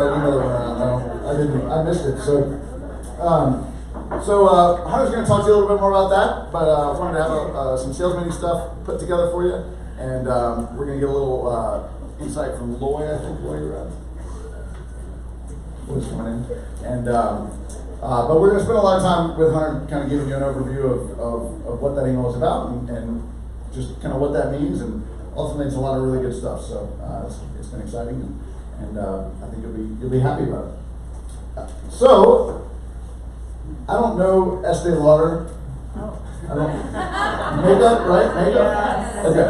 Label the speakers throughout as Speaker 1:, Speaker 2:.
Speaker 1: that email that went around. No, I didn't. I missed it. Hunter's going to talk to you a little bit more about that, but I wanted to have some sales meeting stuff put together for you, and we're going to get a little insight from Loy, I think, while you're at. Loy's coming in. And, but we're going to spend a lot of time with Hunter kind of giving you an overview of what that email is about and just kind of what that means, and ultimately it's a lot of really good stuff. So it's been exciting, and I think you'll be happy about it. So I don't know Estee Lauder. I don't makeup, right? Makeup. Okay.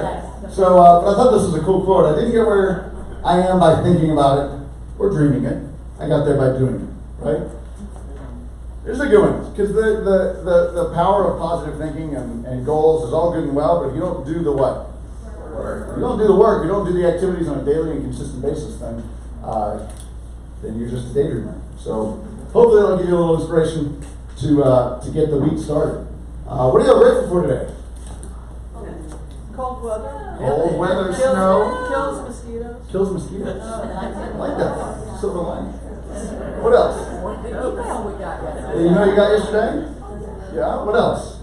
Speaker 1: So but I thought this was a cool quote. I didn't get where I am by thinking about it or dreaming it. I got there by doing it, right? Here's a good one, because the power of positive thinking and goals is all good and well, but if you don't do the what? Work. You don't do the work, you don't do the activities on a daily and consistent basis, then you're just a daydreamer. So hopefully that'll give you a little inspiration to get the week started. What are you grateful for today?
Speaker 2: Cold weather.
Speaker 1: Cold weather, snow.
Speaker 2: Kills mosquitoes.
Speaker 1: Kills mosquitoes. I like that. Silver lining. What else?
Speaker 2: The email we got yesterday.
Speaker 1: The email you got yesterday? Yeah, what else?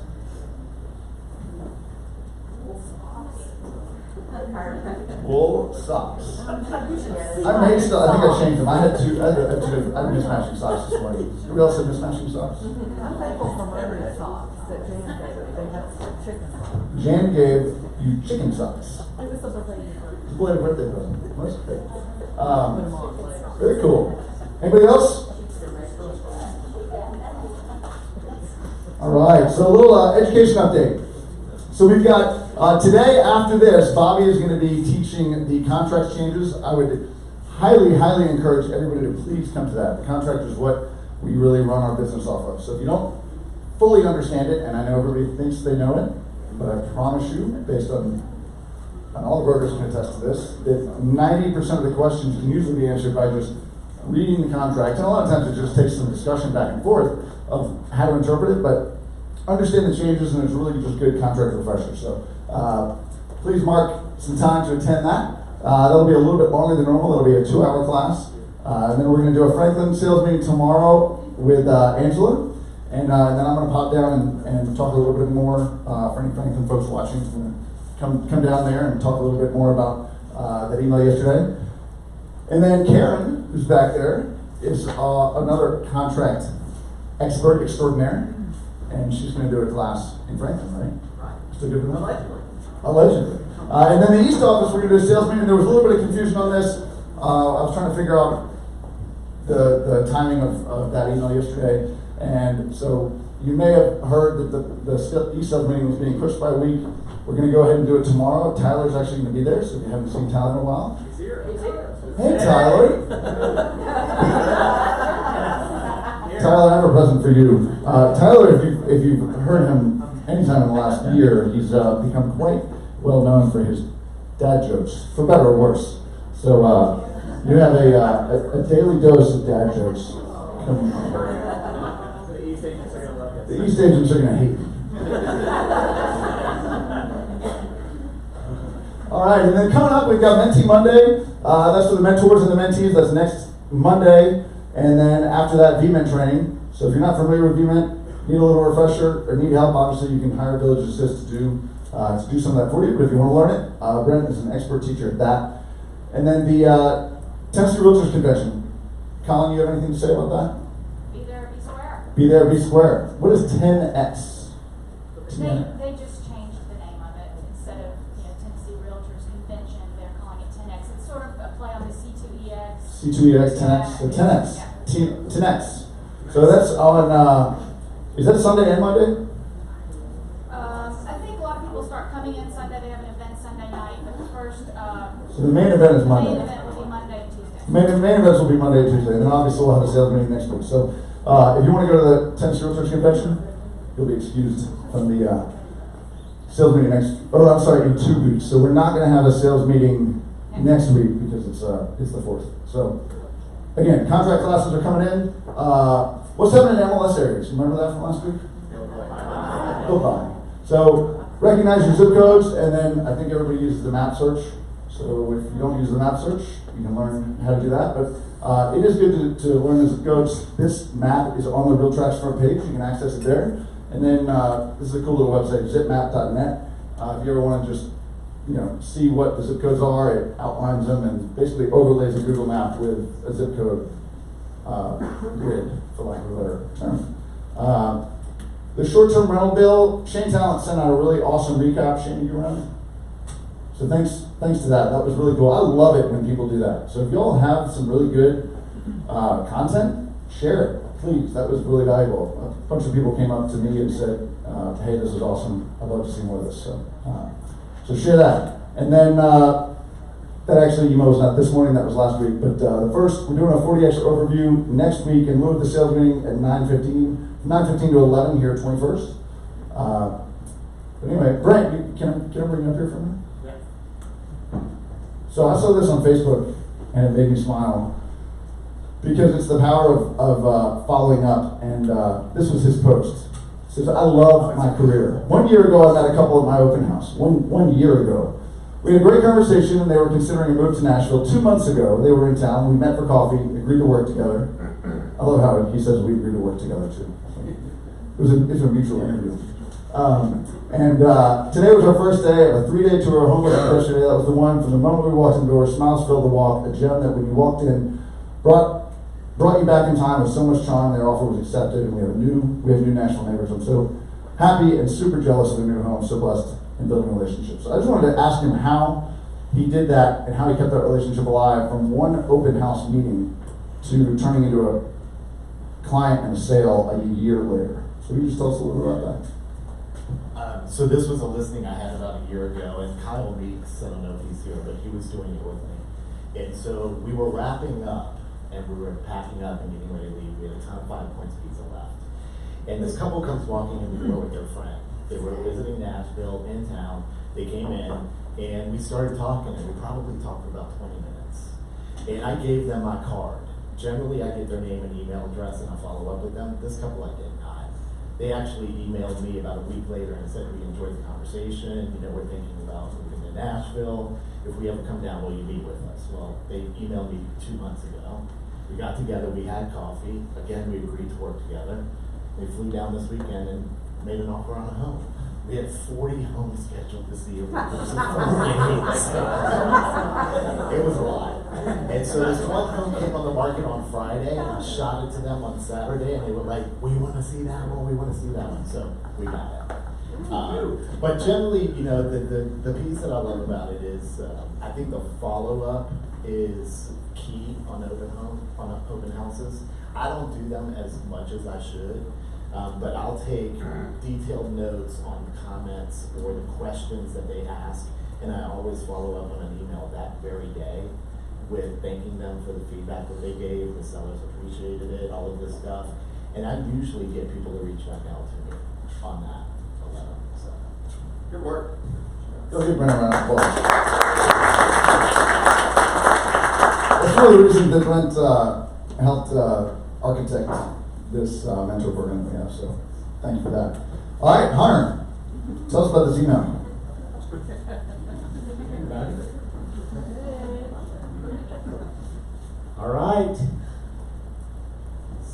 Speaker 1: Wool socks. I made stuff. I think I changed them. I had two different. I had mismatching socks this morning. Who else had mismatching socks?
Speaker 2: I'm thankful for Murray socks that Jan gave. They have chicken socks.
Speaker 1: Jan gave you chicken socks.
Speaker 2: It was a belated birthday.
Speaker 1: Belated birthday present. That's great.
Speaker 2: Put them on later.
Speaker 1: Very cool. Anybody else? All right. So a little education update. So we've got today, after this, Bobby is going to be teaching the contract changes. I would highly, highly encourage everybody to please come to that. The contract is what we really run our business off of. So if you don't fully understand it, and I know everybody thinks they know it, but I promise you, based on all the brokers can attest to this, that 90% of the questions can usually be answered by just reading the contract. And a lot of times it just takes some discussion back and forth of how to interpret it, but understand the changes, and it's really just good contract refresher. So please mark some time to attend that. That'll be a little bit longer than normal. It'll be a 2-hour class. And then we're going to do a Franklin sales meeting tomorrow with Angela. And then I'm going to pop down and talk a little bit more for any Franklin folks watching. Come down there and talk a little bit more about that email yesterday. And then Karen, who's back there, is another contract expert extraordinaire. And she's going to do a class in Franklin, right? Still good for them? Allegedly. And then the East office, we're going to do a sales meeting. There was a little bit of confusion on this. I was trying to figure out the timing of that email yesterday. And so you may have heard that the East sales meeting was being pushed by a week. We're going to go ahead and do it tomorrow. Tyler's actually going to be there, so if you haven't seen Tyler in a while.
Speaker 3: He's here.
Speaker 1: Hey, Tyler. Tyler, I have a present for you. Tyler, if you've heard him anytime in the last year, he's become quite well known for his dad jokes, for better or worse. So you have a daily dose of dad jokes.
Speaker 3: The East agents are going to love it.
Speaker 1: The East agents are going to hate me. All right, and then coming up, we've got Mentee Monday. That's for the mentors and the mentees. That's next Monday. And then after that, VMent training. So if you're not familiar with VMent, need a little refresher, or need help, obviously you can hire Village Assist to do some of that for you. But if you want to learn it, Brent is an expert teacher at that. And then the Tennessee Realtors Convention. Colin, you have anything to say about that?
Speaker 4: Be there, be square.
Speaker 1: Be there, be square. What is 10X?
Speaker 4: They just changed the name of it. Instead of Tennessee Realtors Convention, they're calling it 10X. It's sort of a play on the C2EX.
Speaker 1: C2EX, 10X, so 10X.
Speaker 4: Yeah.
Speaker 1: 10X. So that's on, is that Sunday and Monday?
Speaker 4: I think a lot of people start coming in Sunday. They have an event Sunday night, but the first
Speaker 1: So the main event is Monday.
Speaker 4: main event will be Monday and Tuesday.
Speaker 1: Main events will be Monday and Tuesday, and then obviously we'll have a sales meeting next week. So if you want to go to the Tennessee Realtors Convention, you'll be excused from the sales meeting in 2 weeks. So we're not going to have a sales meeting next week because it's the 4th. So again, contract classes are coming in. What's happening in MLS areas? Remember that from last week? Go by. So recognize your zip codes, and then I think everybody uses the map search. So if you don't use the map search, you can learn how to do that. But It is good to learn the zip codes. This map is on the RealTrax front page. You can access it there. And then this is a cool little website, zipmap.net. If you ever want to just see what the zip codes are, it outlines them and basically overlays a Google map with a zip code grid, for lack of a better term. The short-term rental bill, Shane Talent sent out a really awesome recap. Shane, you around? So thanks to that. That was really cool. I love it when people do that. So if y'all have some really good content, share it, please. That was really valuable. A bunch of people came up to me and said, hey, this is awesome. I'd love to see more of this. So share that. And then that actually, was not this morning, that was last week. But the first, we're doing a 40X overview next week in lieu of the sales meeting at 9:15 to 11 here at 21st. But anyway, Brent, can I bring you up here for a minute? So I saw this on Facebook, and it made me smile because it's the power of following up. And this was his post. It says, "I love my career. 1 year ago, I met a couple at my open house. One year ago, we had a great conversation, and they were considering a move to Nashville. 2 months ago, they were in town. We met for coffee, agreed to work together. I love how he says we agreed to work together too. It was a mutual interview. Today was our first day of a 3-day tour, homeless yesterday. That was the one from the moment we walked in the door, smiles filled the walk, a gem that when you walked in, brought you back in time with so much charm. Their offer was accepted, and we have new national neighbors. I'm so happy and super jealous of their new home, so blessed in building relationships. So I just wanted to ask him how he did that and how he kept that relationship alive from one open house meeting to turning into a client and a sale a year later. So can you just tell us a little bit about that?
Speaker 3: So this was a listing I had about a year ago, and Kyle Meeks, I don't know if he's here, but he was doing it with me. And so we were wrapping up, and we were packing up and getting ready to leave. We had a ton of 5 Points pizza left. And this couple comes walking in the door with their friend. They were visiting Nashville in town. They came in, and we started talking, and we probably talked for about 20 minutes. And I gave them my card. Generally, I get their name and email address, and I follow up with them. This couple I did not. They actually emailed me about a week later and said, we enjoyed the conversation. We're thinking about moving to Nashville. If we ever come down, will you meet with us? Well, they emailed me 2 months ago. We got together, we had coffee. Again, we agreed to work together. They flew down this weekend and made an offer on a home. We had 40 homes scheduled to see over the course of 4 days. It was a lot. And so this one home came on the market on Friday, and I shot it to them on Saturday, and they were like, we want to see that one, we want to see that one. So we got it. But generally, the piece that I love about it is, I think the follow-up is key on open houses. I don't do them as much as I should. But I'll take detailed notes on the comments or the questions that they ask, and I always follow up on an email that very day with thanking them for the feedback that they gave. The sellers appreciated it, all of this stuff, and I usually get people to reach back out to me on that alone. So,
Speaker 1: good work. Go give Brent a round of applause. That's one of the reasons that Brent helped architect this mentor program that we have, so thank you for that. All right, Hunter, tell us about this email.
Speaker 5: All right.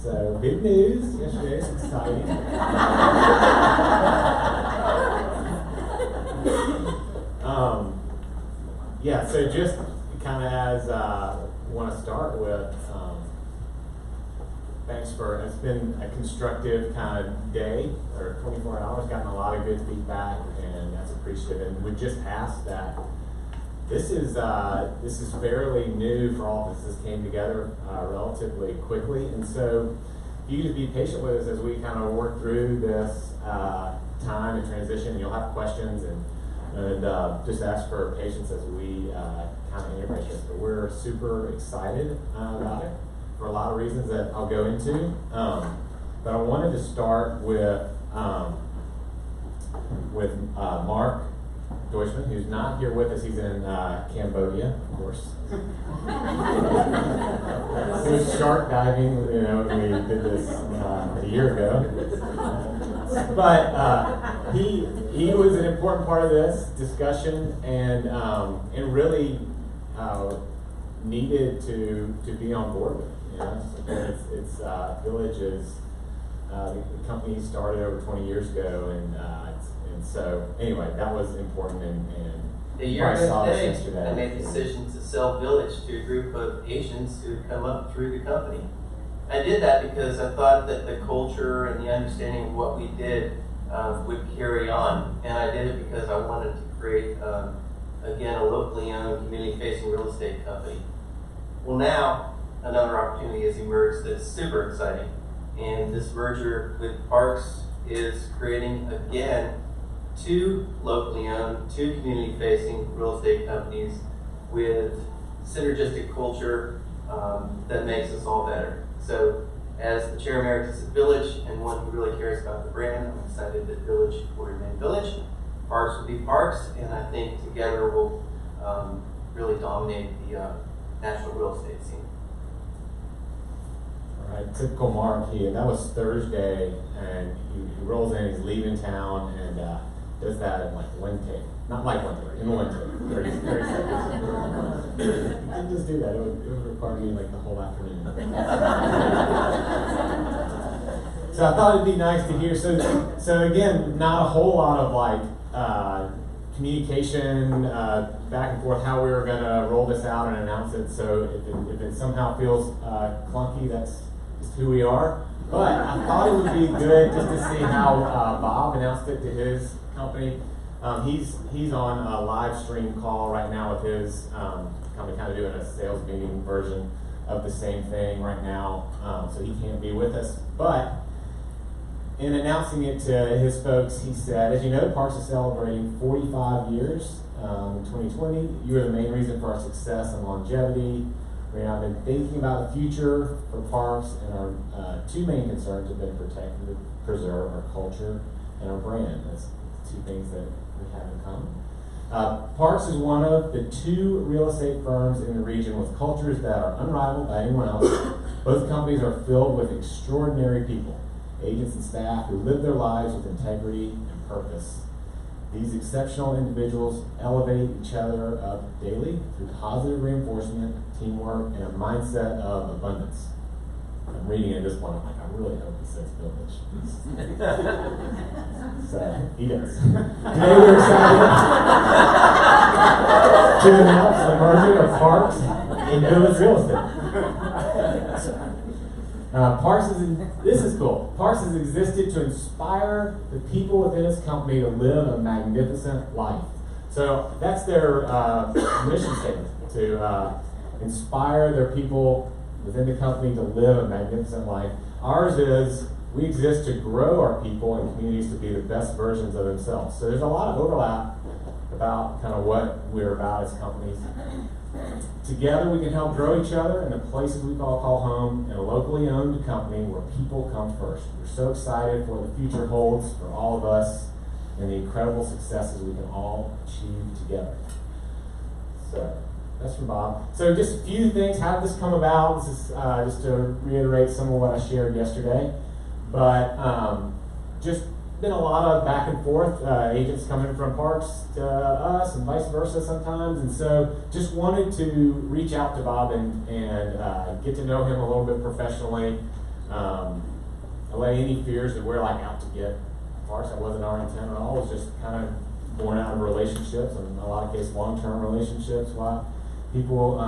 Speaker 5: So big news yesterday. It's exciting. So just kind of as want to start with. Thanks it's been a constructive kind of day, or 24 hours, gotten a lot of good feedback, and that's appreciative. And we just asked that this is fairly new for all of us. This came together relatively quickly, and so you just be patient with us as we kind of work through this time and transition. You'll have questions, and just ask for patience as we kind of integrate this. But we're super excited about it, for a lot of reasons that I'll go into. But I wanted to start with Mark Deutschman, who's not here with us. He's in Cambodia, of course. He was shark diving, when we did this a year ago. But he was an important part of this discussion, and really needed to be on board with. You know, it's Village is the company started over 20 years ago, and so anyway, that was important. And
Speaker 6: A year
Speaker 5: I saw
Speaker 6: ago
Speaker 5: this
Speaker 6: today,
Speaker 5: yesterday.
Speaker 6: I made the decision to sell Village to a group of Asians who had come up through the company. I did that because I thought that the culture and the understanding of what we did would carry on, and I did it because I wanted to create, again, a locally owned, community-facing real estate company. Well, now another opportunity has emerged that's super exciting, and this merger with Parks is creating again 2 locally owned, 2 community-facing real estate companies with synergistic culture that makes us all better. So, as the chair emeritus at Village and one who really cares about the brand, I'm excited that Village will remain Village, Parks will be Parks, and I think together we'll really dominate the national real estate scene.
Speaker 5: All right, typical Mark. That was Thursday, and he rolls in. He's leaving town, and does that in like one take. Not like one take, in one take. 30 seconds. He didn't just do that. It would require me like the whole afternoon. So I thought it'd be nice to hear. So again, not a whole lot of like communication back and forth how we were going to roll this out and announce it. So if it somehow feels clunky, that's just who we are. But I thought it would be good just to see how Bob announced it to his company. He's on a live stream call right now with his company, kind of doing a sales meeting version of the same thing right now. So he can't be with us. But in announcing it to his folks, he said, as you know, Parks is celebrating 45 years in 2020. You are the main reason for our success and longevity. We have been thinking about the future for Parks, and our 2 main concerns have been protect and preserve our culture and our brand. That's 2 things that we have in common. Parks is one of the 2 real estate firms in the region with cultures that are unrivaled by anyone else. Both companies are filled with extraordinary people, agents and staff who live their lives with integrity and purpose. These exceptional individuals elevate each other up daily through positive reinforcement, teamwork, and a mindset of abundance. I'm reading it at this point, I'm like, I really hope he says Village. So, he does. Today we're excited to announce the merger of Parks and Village Real Estate. This is cool. Parks has existed to inspire the people within his company to live a magnificent life. So that's their mission statement, to inspire their people within the company to live a magnificent life. Ours is, we exist to grow our people and communities to be the best versions of themselves. So there's a lot of overlap about kind of what we're about as companies. Together we can help grow each other in the places we call home, in a locally owned company where people come first. We're so excited for what the future holds for all of us and the incredible successes we can all achieve together. So that's from Bob. So just a few things. How did this come about? This is just to reiterate some of what I shared yesterday. But just been a lot of back and forth, agents coming from Parks to us and vice versa sometimes, and so just wanted to reach out to Bob and get to know him a little bit professionally, allay any fears that we're like out to get Parks. That wasn't our intent at all. It was just kind of born out of relationships, and in a lot of cases long-term relationships, while people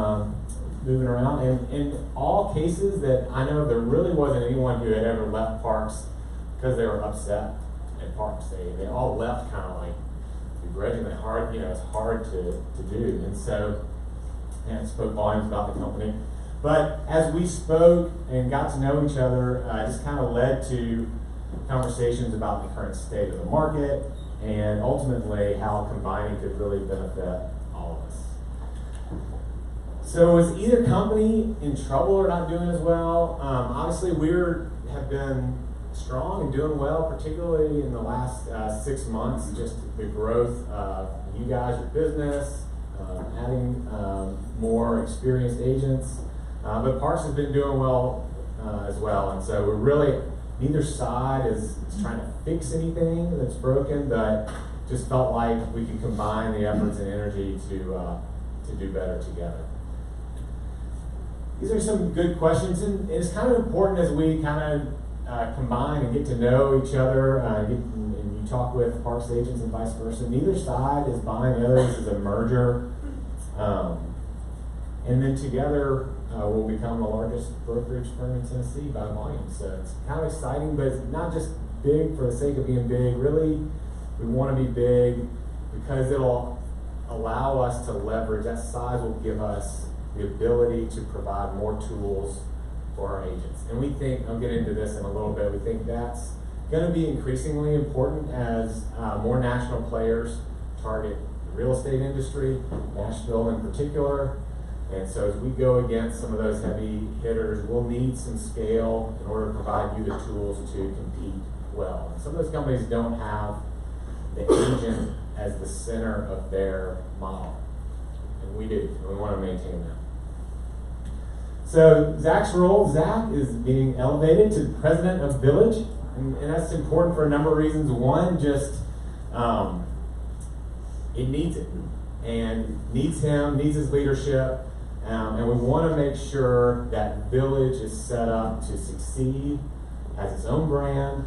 Speaker 5: moving around, and in all cases that I know, there really wasn't anyone who had ever left Parks because they were upset at Parks. They all left kind of like begrudgingly. Hard, it's hard to do, and so it spoke volumes about the company. But as we spoke and got to know each other, it just kind of led to conversations about the current state of the market and ultimately how combining could really benefit all of us. So is either company in trouble or not doing as well? Obviously we have been strong and doing well, particularly in the last 6 months. Just the growth of you guys, your business, adding more experienced agents. But Parks has been doing well as well, and so we're really, neither side is trying to fix anything that's broken, but just felt like we could combine the efforts and energy to do better together. these are some good questions, and it's kind of important as we kind of combine and get to know each other, and you talk with Parks agents and vice versa. Neither side is buying the other. This is a merger. And then together, we'll become the largest brokerage firm in Tennessee by volume. So it's kind of exciting, but it's not just big for the sake of being big. Really, we want to be big because it'll allow us to leverage. That size will give us the ability to provide more tools for our agents. And we think, I'll get into this in a little bit, we think that's going to be increasingly important as more national players target the real estate industry, Nashville in particular. And so as we go against some of those heavy hitters, we'll need some scale in order to provide you the tools to compete well. And some of those companies don't have the agent as the center of their model. And we do, and we want to maintain that. So Zach's role, Zach is being elevated to president of Village. And that's important for a number of reasons. One, just it needs it. And needs him, needs his leadership. And we want to make sure that Village is set up to succeed, has its own brand,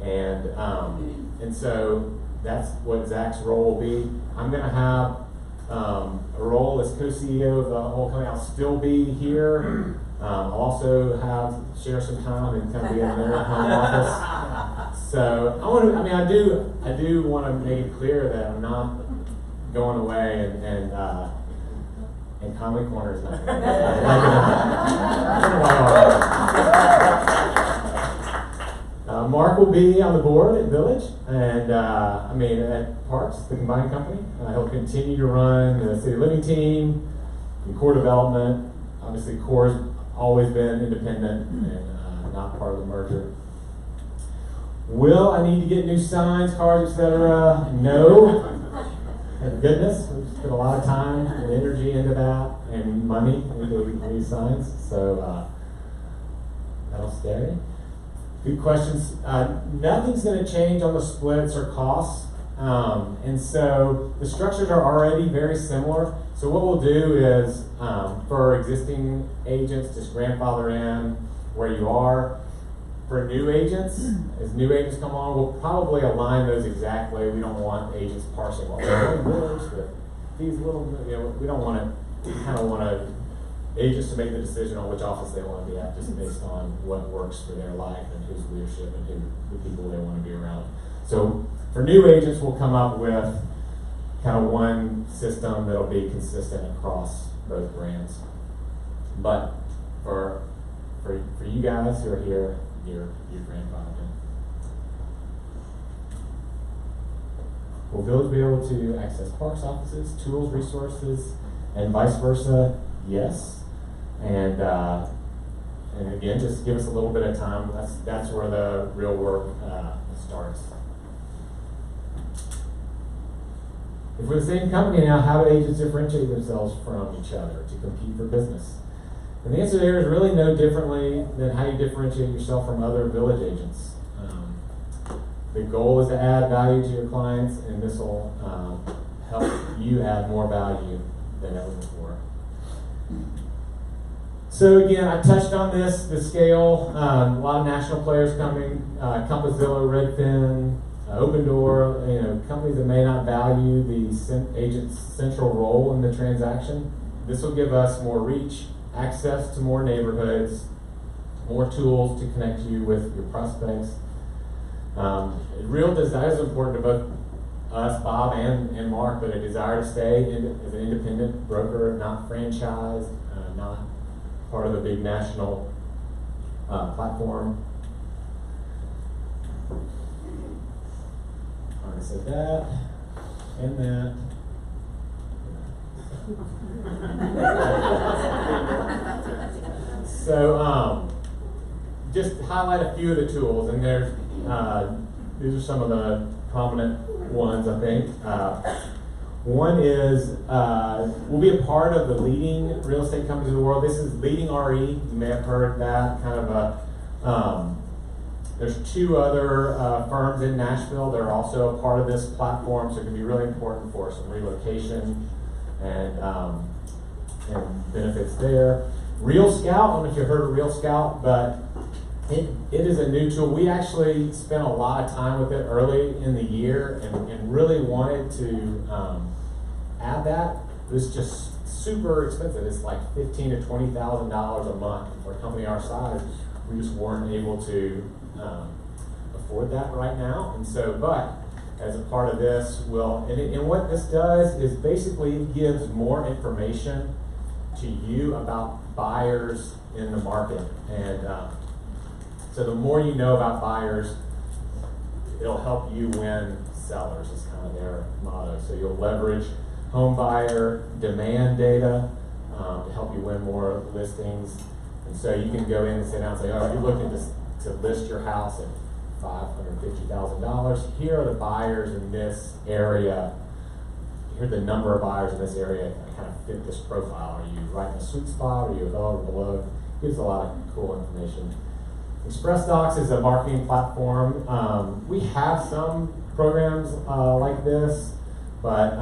Speaker 5: and so that's what Zach's role will be. I'm going to have a role as co-CEO of the whole company. I'll still be here. I'll also share some time and kind of be in their home office. So I do want to make it clear that I'm not going away and Comedy Corner is not going to Mark will be on the board at Village, and at Parks, the combined company. He'll continue to run the City Living team, and core development. Obviously, core's always been independent and not part of the merger. Will I need to get new signs, cards, etc.? No. Thank goodness, we just put a lot of time and energy into that and money into these signs, so that'll stay. Good questions. Nothing's going to change on the splits or costs, and so the structures are already very similar. So what we'll do is, for existing agents, just grandfather in where you are. For new agents, as new agents come on, we'll probably align those exactly. We don't want agents parsing all the words, but these little, we don't want to, kind of want agents to make the decision on which office they want to be at, just based on what works for their life and whose leadership and who the people they want to be around. So for new agents, we'll come up with kind of one system that'll be consistent across both brands. But for you guys who are here, your grandfather. Will Village be able to access Parks offices, tools, resources, and vice versa? Yes. And again, just give us a little bit of time. That's where the real work starts. If we're the same company now, how do agents differentiate themselves from each other to compete for business? And the answer there is really no differently than how you differentiate yourself from other Village agents. The goal is to add value to your clients, and this will help you add more value than ever before. So again, I touched on this, the scale, a lot of national players coming, Compass, Zillow, Redfin, Open Door, companies that may not value the agent's central role in the transaction. This will give us more reach, access to more neighborhoods, more tools to connect you with your prospects. Real desire is important to both us, Bob and Mark, but a desire to stay as an independent broker, not franchised, not part of the big national platform. Already said that, and that. So, just highlight a few of the tools, and there's these are some of the prominent ones, I think. One is we'll be a part of the leading real estate companies in the world. This is Leading RE. You may have heard that kind of there's two other firms in Nashville that are also a part of this platform, so it can be really important for some relocation and benefits there. Real Scout, I don't know if you heard of Real Scout, but it is a new tool. We actually spent a lot of time with it early in the year and really wanted to add that. It was just super expensive. It's like $15,000 to $20,000 a month for a company our size. We just weren't able to afford that right now. And so, but as a part of this, and what this does is basically it gives more information to you about buyers in the market. And so the more you know about buyers, it'll help you win sellers, is kind of their motto. So you'll leverage home buyer demand data to help you win more listings. And so you can go in and sit down and say, oh, you're looking to list your house at $550,000. Here are the buyers in this area. Here are the number of buyers in this area that kind of fit this profile. Are you right in a sweet spot? Are you above or below? Gives a lot of cool information. ExpressDocs is a marketing platform. We have some programs like this, but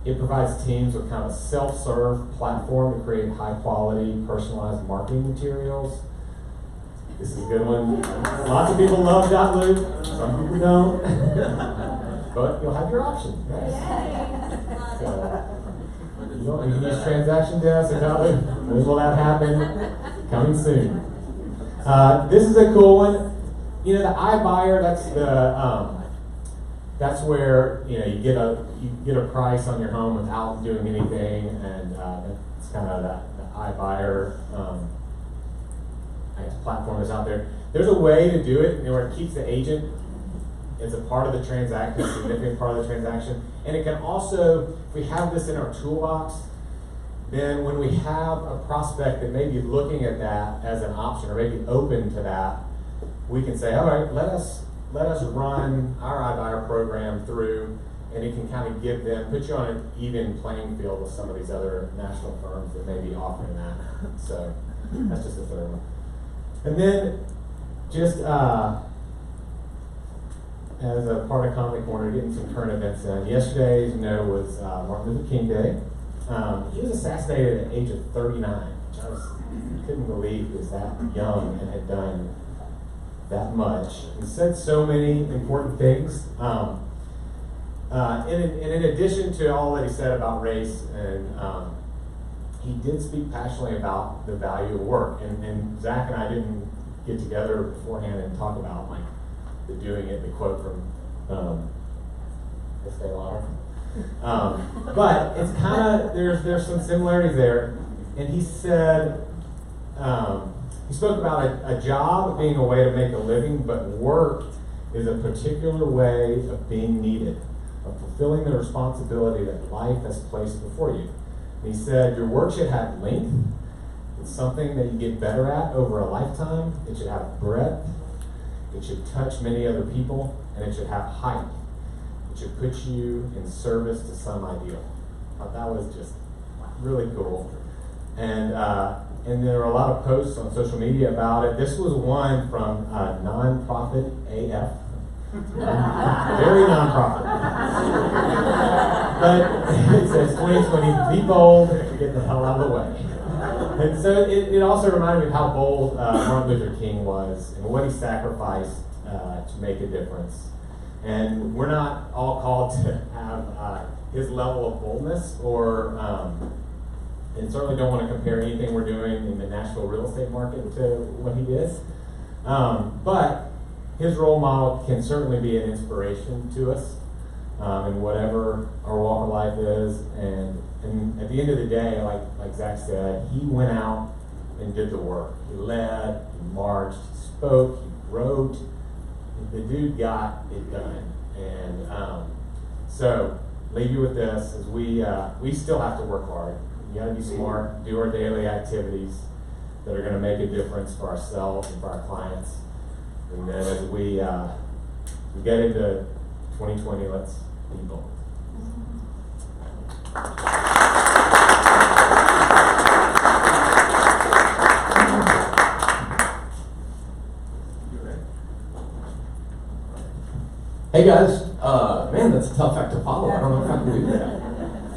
Speaker 5: it provides teams with kind of a self-serve platform to create high-quality, personalized marketing materials. This is a good one. Lots of people love Dotloop. Some people don't. But you'll have your option. Right? So, you can use Transaction Desk or Dotloop. When will that happen? Coming soon. This is a cool one. You know, the iBuyer, that's where you get a price on your home without doing anything, and it's kind of the iBuyer platform that's out there. There's a way to do it where it keeps the agent as a part of the transaction, a significant part of the transaction, and it can also, if we have this in our toolbox, then when we have a prospect that may be looking at that as an option or maybe open to that, we can say, all right, let us run our iBuyer program through, and it can kind of put you on an even playing field with some of these other national firms that may be offering that. So that's just the third one. And then just as a part of Comedy Corner, getting some current events in. Yesterday, as you know, was Martin Luther King Day. He was assassinated at the age of 39, which I couldn't believe he was that young and had done that much. He said so many important things. And in addition to all that he said about race, and he did speak passionately about the value of work. And Zach and I didn't get together beforehand and talk about like the doing it, the quote from Estee Lauder. But it's kind of, there's some similarities there. And he said, he spoke about a job being a way to make a living, but work is a particular way of being needed, of fulfilling the responsibility that life has placed before you. And he said, your work should have length. It's something that you get better at over a lifetime. It should have breadth. It should touch many other people, and it should have height. It should put you in service to some ideal. I thought that was just really cool. And there were a lot of posts on social media about it. This was one from Nonprofit AF. Very nonprofit. But it says 2020, be bold, get the hell out of the way. And so it also reminded me of how bold Martin Luther King was and what he sacrificed to make a difference. And we're not all called to have his level of boldness, or and certainly don't want to compare anything we're doing in the Nashville real estate market to what he did. But his role model can certainly be an inspiration to us in whatever our walk of life is. And at the end of the day, like Zach said, he went out and did the work. He led, he marched, he spoke, he wrote. The dude got it done. And so leave you with this, as we still have to work hard. You gotta be smart, do our daily activities that are gonna make a difference for ourselves and for our clients. And then as we get into 2020, let's be bold.
Speaker 7: Hey guys, man, that's a tough act to follow. I don't know if I can do that.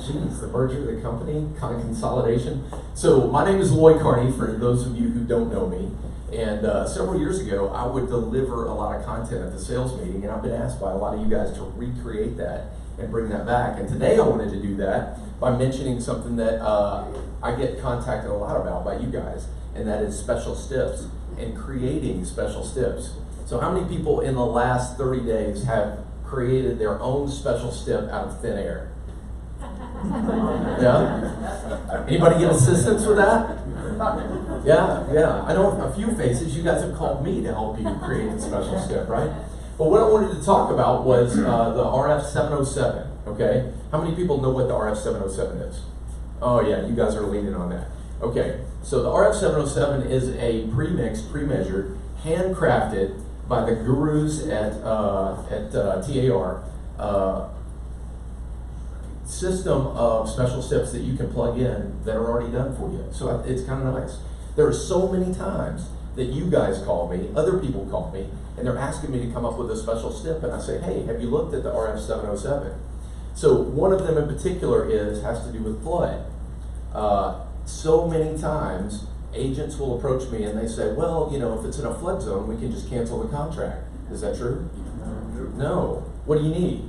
Speaker 7: geez, the merger of the company, kind of consolidation. So my name is Lloyd Carney, for those of you who don't know me. And several years ago, I would deliver a lot of content at the sales meeting, and I've been asked by a lot of you guys to recreate that and bring that back. And today I wanted to do that by mentioning something that I get contacted a lot about by you guys, and that is special stips and creating special stips. So how many people in the last 30 days have created their own special stip out of thin air? Yeah? Anybody get assistance with that? Yeah. I know a few faces. You guys have called me to help you create the special stip, right? But what I wanted to talk about was the RF707, okay? How many people know what the RF707 is? Oh yeah, you guys are leaning on that. Okay, so the RF707 is a pre-mixed, pre-measured, handcrafted by the gurus at TAR system of special steps that you can plug in that are already done for you. So it's kind of nice. There are so many times that you guys call me, other people call me, and they're asking me to come up with a special step, and I say, hey, have you looked at the RF707? So one of them in particular has to do with flood. So many times, agents will approach me and they say, well, you know, if it's in a flood zone, we can just cancel the contract. Is that true? No. What do you need?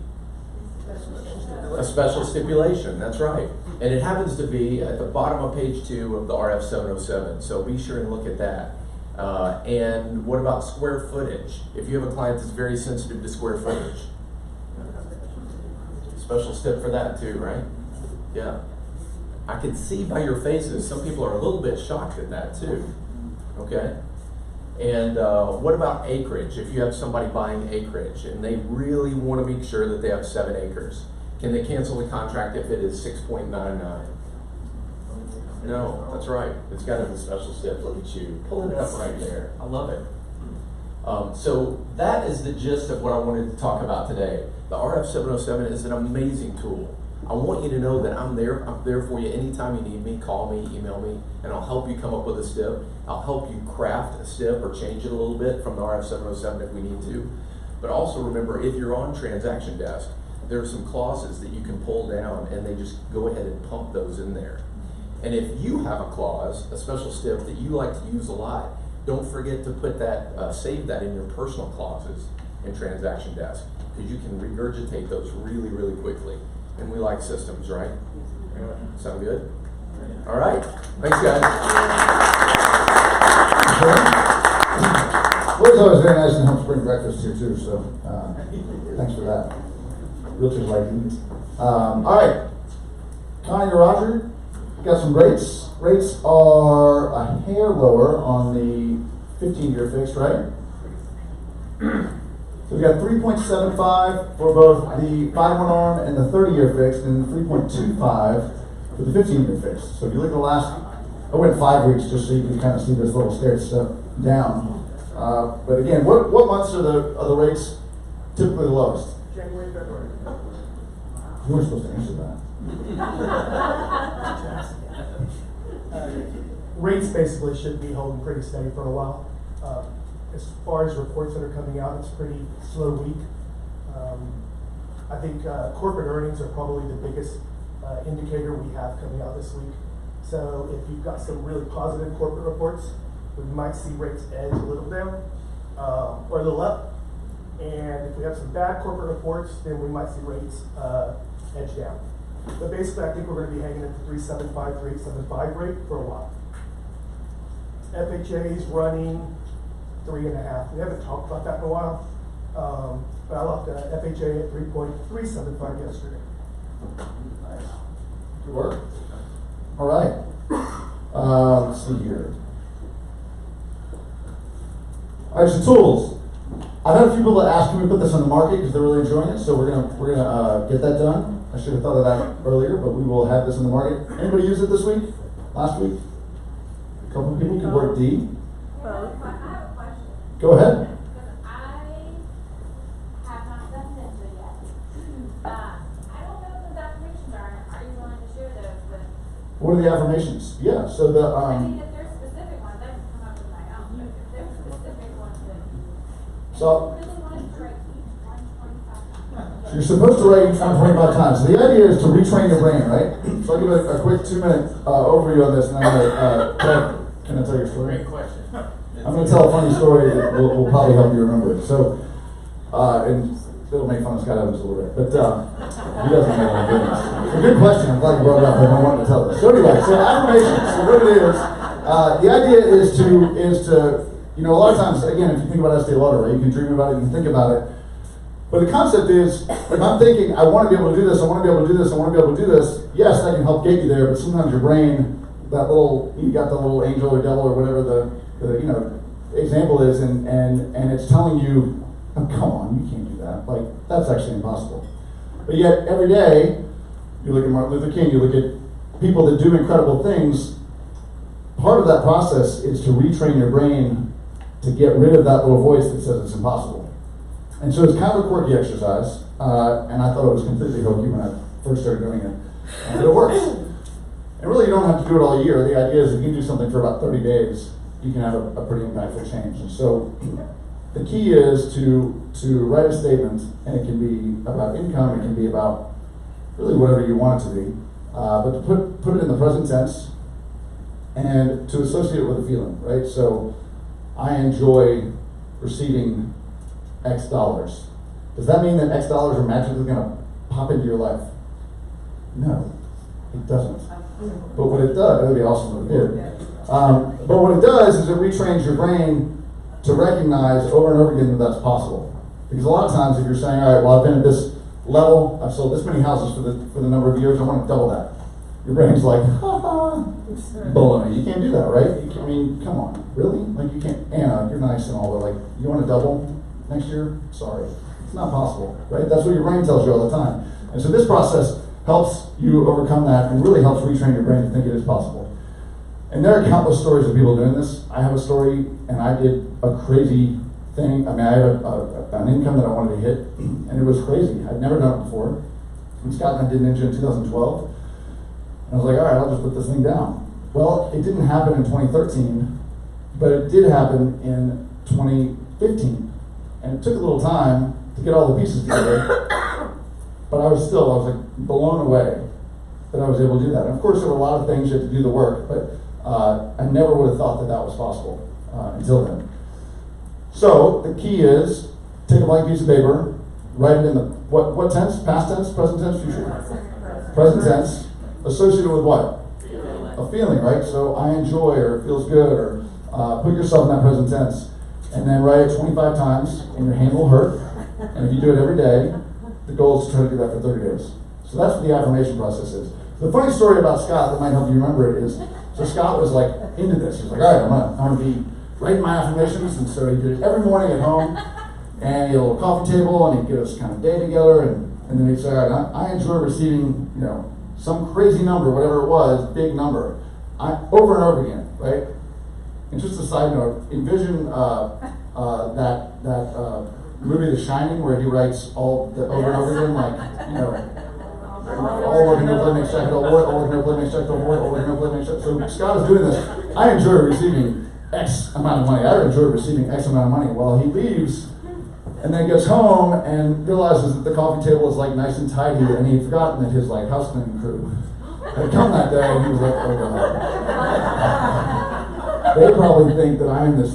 Speaker 7: A special stipulation, that's right. And it happens to be at the bottom of page 2 of the RF707, so be sure and look at that. And what about square footage? If you have a client that's very sensitive to square footage, special step for that too, right? Yeah. I can see by your faces, some people are a little bit shocked at that too, okay? And what about acreage? If you have somebody buying acreage and they really want to make sure that they have 7 acres, can they cancel the contract if it is 6.99? No, that's right. It's got a special step. Look at you, pulling it up right there. I love it. So that is the gist of what I wanted to talk about today. The RF707 is an amazing tool. I want you to know that I'm there for you anytime you need me. Call me, email me, and I'll help you come up with a stip. I'll help you craft a stip or change it a little bit from the RF707 if we need to. But also remember, if you're on Transaction Desk, there are some clauses that you can pull down, and they just go ahead and pump those in there. And if you have a clause, a special stip that you like to use a lot, don't forget to put that, save that in your personal clauses in Transaction Desk, because you can regurgitate those really, really quickly. And we like systems, right? Sound good? All right. Thanks, guys.
Speaker 1: Well, it's always very nice to have spring breakfast here too, so thanks for that. Realtors like these. All right. Connie or Roger, got some rates. Rates are a hair lower on the 15-year fixed, right? So we got 3.75 for both the 5-1 arm and the 30-year fixed, and 3.25 for the 15-year fixed. So if you look at the last, I went 5 weeks just so you can kind of see this little stair step down. But again, what months are the rates typically the lowest?
Speaker 8: January, February.
Speaker 1: You weren't supposed to answer that.
Speaker 8: Rates basically should be holding pretty steady for a while. As far as reports that are coming out, it's a pretty slow week. I think corporate earnings are probably the biggest indicator we have coming out this week. So if you've got some really positive corporate reports, we might see rates edge a little down or a little up. And if we have some bad corporate reports, then we might see rates edge down. But basically, I think we're going to be hanging at the 3.75, 3.75 rate for a while. FHA is running 3.5. We haven't talked about that in a while, but I locked FHA at 3.375 yesterday.
Speaker 1: Good work. All right. Let's see here. All right, so tools. I've had a few people that ask me to put this on the market because they're really enjoying it, so we're gonna get that done. I should have thought of that earlier, but we will have this on the market. Anybody use it this week? Last week? A couple of people. Keyboard D.
Speaker 4: I have a question.
Speaker 1: Go ahead.
Speaker 4: Because I have not done this yet. I don't know what those affirmations are you willing to share those with?
Speaker 1: What are the affirmations? Yeah. So the
Speaker 4: I think if there's specific ones, I can come up with my own, but if there's specific ones that
Speaker 1: So-
Speaker 4: you really want to break each one 25.
Speaker 1: So you're supposed to write each one 25 times. So the idea is to retrain your brain, right? So I'll give a quick 2-minute overview on this, and then I'm gonna can I tell your story?
Speaker 5: Great question.
Speaker 1: I'm gonna tell a funny story that will probably help you remember it. So, and it'll make fun of Scott Evans a little bit, but he doesn't know my goodness. It's a good question. I'm glad you brought it up. I've been wanting to tell this. So anyway, so affirmations. So what it is, the idea is to a lot of times, again, if you think about Estee Lauder, right, you can dream about it, you can think about it. But the concept is, if I'm thinking, I want to be able to do this, I want to be able to do this, I want to be able to do this, yes, that can help get you there, but sometimes your brain, you got the little angel or devil or whatever the example is, and it's telling you, oh, come on, you can't do that. Like, that's actually impossible. But yet, every day, you look at Martin Luther King, you look at people that do incredible things, part of that process is to retrain your brain to get rid of that little voice that says it's impossible. And so it's kind of a quirky exercise, and I thought it was completely hokey when I first started doing it, but it works. And really, you don't have to do it all year. The idea is if you can do something for about 30 days, you can have a pretty impactful change. And so the key is to write a statement, and it can be about income, it can be about really whatever you want it to be, but to put it in the present tense and to associate it with a feeling, right? So I enjoy receiving X dollars. Does that mean that X dollars are magically going to pop into your life? No, it doesn't. But what it does, it would be awesome if it did. But what it does is it retrains your brain to recognize over and over again that that's possible. Because a lot of times if you're saying, all right, well, I've been at this level, I've sold this many houses for the number of years, I want to double that. Your brain's like, baloney. You can't do that, right? I mean, come on, really? Like you can't, Anna, you're nice and all, but like, you want to double next year? Sorry, it's not possible, right? That's what your brain tells you all the time. And so this process helps you overcome that and really helps retrain your brain to think it is possible. And there are countless stories of people doing this. I have a story, and I did a crazy thing. I mean, I had an income that I wanted to hit, and it was crazy. I'd never done it before. And Scott and I did Ninja in 2012, and I was like, all right, I'll just put this thing down. Well, it didn't happen in 2013, but it did happen in 2015. And it took a little time to get all the pieces together, but I was like blown away that I was able to do that. And of course, there were a lot of things you had to do the work, but I never would have thought that was possible until then. So the key is take a blank piece of paper, write it in the what tense? Past tense, present tense, future? Present tense. Associated with what? A feeling, right? So I enjoy, or it feels good, or put yourself in that present tense, and then write it 25 times, and your hand will hurt. And if you do it every day, the goal is to try to do that for 30 days. So that's what the affirmation process is. The funny story about Scott that might help you remember it is, so Scott was like into this. He was like, all right, I'm gonna be writing my affirmations, and so he did it every morning at home, and he had a little coffee table, and he'd get us kind of day together, and then he'd say, all right, I enjoy receiving, some crazy number, whatever it was, big number, over and over again, right? And just a side note, envision that movie The Shining, where he writes all over and over again, like, all work and no play makes Jack, all work and no play makes Jack, all work and no play makes Jack. So Scott is doing this. I enjoy receiving X amount of money. I enjoy receiving X amount of money. Well, he leaves and then gets home and realizes that the coffee table is like nice and tidy, and he'd forgotten that his house cleaning crew had come that day, and he was like, oh god. They probably think that I'm this